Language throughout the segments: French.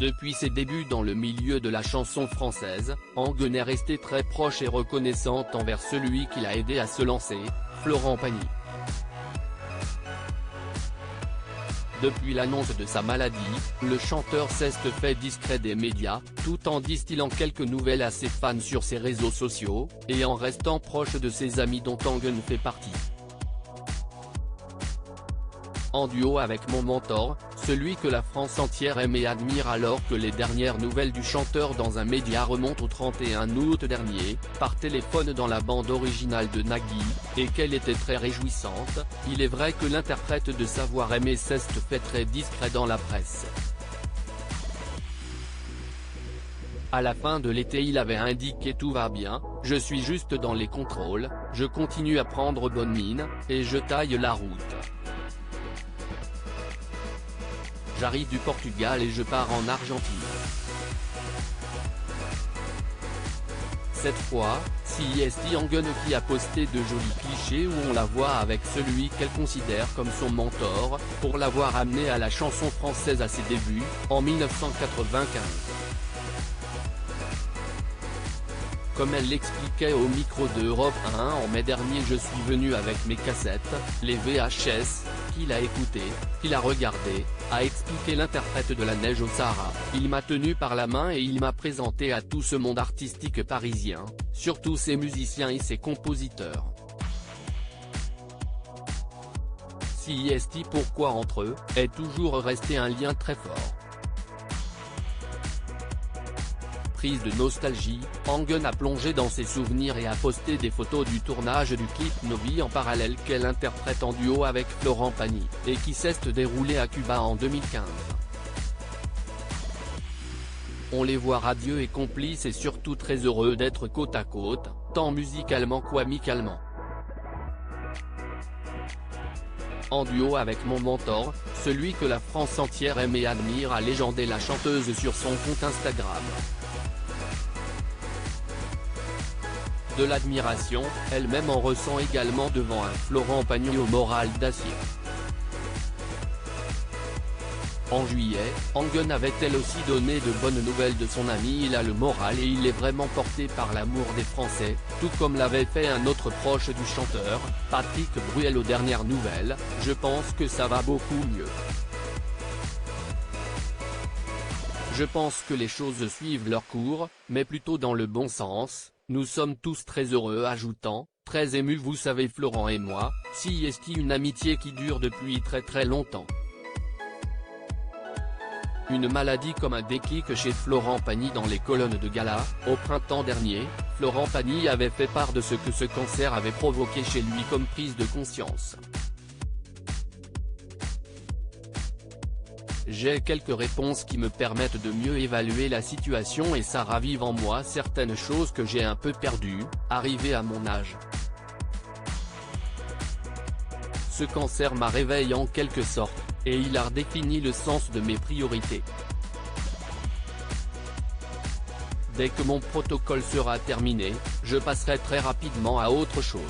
Depuis ses débuts dans le milieu de la chanson française, Angun est resté très proche et reconnaissante envers celui qui l'a aidé à se lancer, Florent Pagny. Depuis l'annonce de sa maladie, le chanteur s'est fait discret des médias, tout en distillant quelques nouvelles à ses fans sur ses réseaux sociaux, et en restant proche de ses amis dont Angun fait partie. En duo avec mon mentor, celui que la France entière aime et admire, alors que les dernières nouvelles du chanteur dans un média remontent au 31 août dernier, par téléphone dans la bande originale de Nagui, et qu'elle était très réjouissante, il est vrai que l'interprète de Savoir aimer s'est fait très discret dans la presse. À la fin de l'été il avait indiqué: tout va bien, je suis juste dans les contrôles, je continue à prendre bonne mine, et je taille la route. J'arrive du Portugal et je pars en Argentine. Cette fois, c'est Angun qui a posté de jolis clichés où on la voit avec celui qu'elle considère comme son mentor, pour l'avoir amenée à la chanson française à ses débuts, en 1995. Comme elle l'expliquait au micro de Europe 1 en mai dernier: je suis venu avec mes cassettes, les VHS, qu'il a écouté, qu'il a regardé, a expliqué l'interprète de La Neige au Sahara. Il m'a tenu par la main et il m'a présenté à tout ce monde artistique parisien, surtout ses musiciens et ses compositeurs. CIST pourquoi entre eux, est toujours resté un lien très fort. Prise de nostalgie, Angun a plongé dans ses souvenirs et a posté des photos du tournage du clip Novi en parallèle qu'elle interprète en duo avec Florent Pagny, et qui s'est déroulé à Cuba en 2015. On les voit radieux et complices et surtout très heureux d'être côte à côte, tant musicalement qu'amicalement. En duo avec mon mentor, celui que la France entière aime et admire, a légendé la chanteuse sur son compte Instagram. De l'admiration, elle-même en ressent également devant un Florent Pagny au moral d'acier. En juillet, Angun avait elle aussi donné de bonnes nouvelles de son ami. Il a le moral et il est vraiment porté par l'amour des Français, tout comme l'avait fait un autre proche du chanteur, Patrick Bruel aux dernières nouvelles: je pense que ça va beaucoup mieux. Je pense que les choses suivent leur cours, mais plutôt dans le bon sens. Nous sommes tous très heureux, ajoutant: très ému, vous savez, Florent et moi, CIST, une amitié qui dure depuis très longtemps. Une maladie comme un déclic chez Florent Pagny. Dans les colonnes de Gala, au printemps dernier, Florent Pagny avait fait part de ce que ce cancer avait provoqué chez lui comme prise de conscience. J'ai quelques réponses qui me permettent de mieux évaluer la situation et ça ravive en moi certaines choses que j'ai un peu perdues, arrivé à mon âge. Ce cancer m'a réveillé en quelque sorte, et il a redéfini le sens de mes priorités. Dès que mon protocole sera terminé, je passerai très rapidement à autre chose.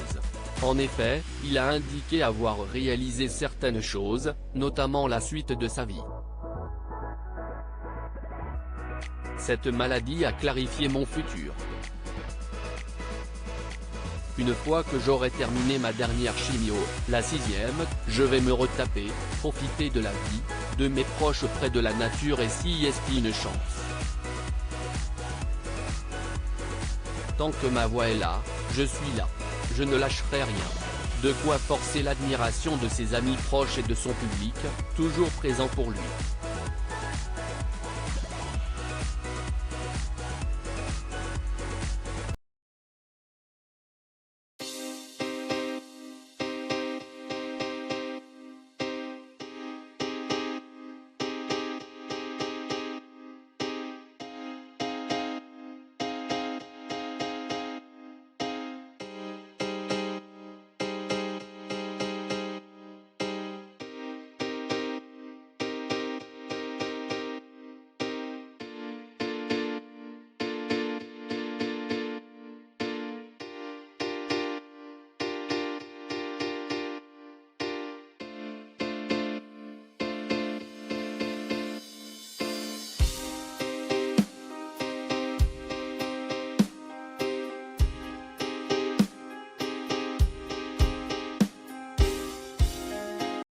En effet, il a indiqué avoir réalisé certaines choses, notamment la suite de sa vie. Cette maladie a clarifié mon futur. Une fois que j'aurai terminé ma dernière chimio, la 6e, je vais me retaper, profiter de la vie, de mes proches près de la nature et CIST une chance. Tant que ma voix est là, je suis là. Je ne lâcherai rien. De quoi forcer l'admiration de ses amis proches et de son public, toujours présent pour lui.